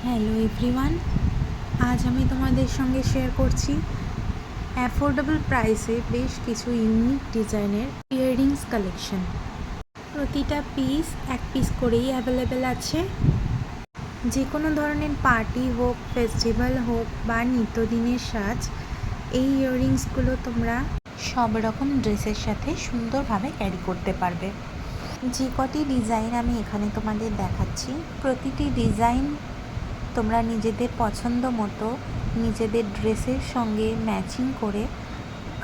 Hello everyone, আজ আমি তোমাদের সঙ্গে শেয়ার করছি অ্যাফোর্ডেবল প্রাইসে বেশ কিছু ইউনিক ডিজাইনের ইয়াররিংস কালেকশন। প্রতিটা পিস এক পিস করেই অ্যাভেলেবেল আছে। যে কোনো ধরনের পার্টি হোক, ফেস্টিভ্যাল হোক বা নিত্যদিনের সাজ, এই ইয়াররিংসগুলো তোমরা সব রকম ড্রেসের সাথে সুন্দরভাবে ক্যারি করতে পারবে। যে কটি ডিজাইন আমি এখানে তোমাদের দেখাচ্ছি, প্রতিটি ডিজাইন তোমরা নিজেদের পছন্দ মতো নিজেদের ড্রেসের সঙ্গে ম্যাচিং করে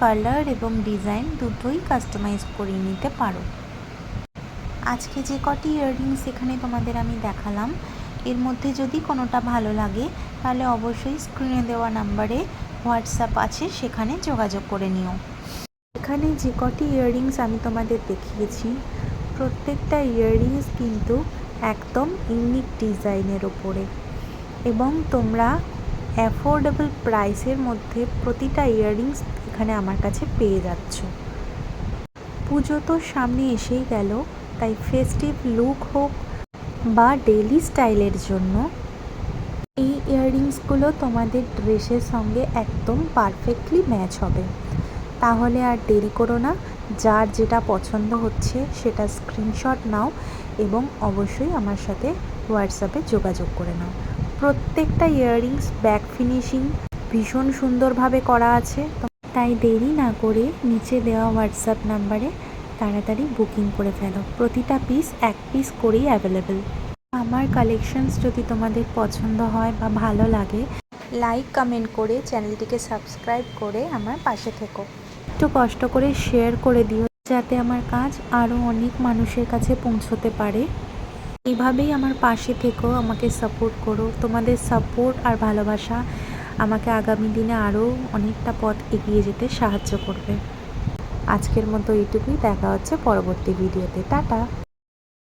কালার এবং ডিজাইন দুটোই কাস্টমাইজ করে নিতে পারো। আজকে যে কটি ইয়াররিংস এখানে তোমাদের আমি দেখালাম, এর মধ্যে যদি কোনোটা ভালো লাগে তাহলে অবশ্যই স্ক্রিনে দেওয়া নাম্বারে হোয়াটসঅ্যাপ আছে, সেখানে যোগাযোগ করে নিও। এখানে যে কটি ইয়াররিংস আমি তোমাদের দেখিয়েছি, প্রত্যেকটা ইয়াররিংস কিন্তু একদম ইউনিক ডিজাইনের ওপরে, এবং তোমরা অ্যাফোর্ডেবল প্রাইসের মধ্যে প্রতিটা ইয়াররিংস এখানে আমার কাছে পেয়ে যাচ্ছ। পুজো তো সামনে এসেই গেল, তাই ফেস্টিভ লুক হোক বা ডেইলি স্টাইলের জন্য এই ইয়াররিংসগুলো তোমাদের ড্রেসের সঙ্গে একদম পারফেক্টলি ম্যাচ হবে। তাহলে আর দেরি করো না, যার যেটা পছন্দ হচ্ছে সেটা স্ক্রিনশট নাও এবং অবশ্যই আমার সাথে হোয়াটসঅ্যাপে যোগাযোগ করে নাও। প্রত্যেকটা ইয়াররিংস ব্যাক ফিনিশিং ভীষণ সুন্দরভাবে করা আছে, তাই দেরি না করে নিচে দেওয়া হোয়াটসঅ্যাপ নাম্বারে তাড়াতাড়ি বুকিং করে ফেলো। প্রতিটা পিস এক পিস করেই অ্যাভেলেবেল। আমার কালেকশনস যদি তোমাদের পছন্দ হয় বা ভালো লাগে, লাইক কমেন্ট করে চ্যানেলটিকে সাবস্ক্রাইব করে আমার পাশে থেকো। একটু কষ্ট করে শেয়ার করে দিও, যাতে আমার কাজ আরও অনেক মানুষের কাছে পৌঁছতে পারে। এইভাবেই আমার পাশে থেকো, আমাকে সাপোর্ট করো। তোমাদের সাপোর্ট আর ভালোবাসা আমাকে আগামী দিনে আরও অনেকটা পথ এগিয়ে যেতে সাহায্য করবে। আজকের মতো এইটুকুই, দেখা হচ্ছে পরবর্তী ভিডিওতে। টাটা।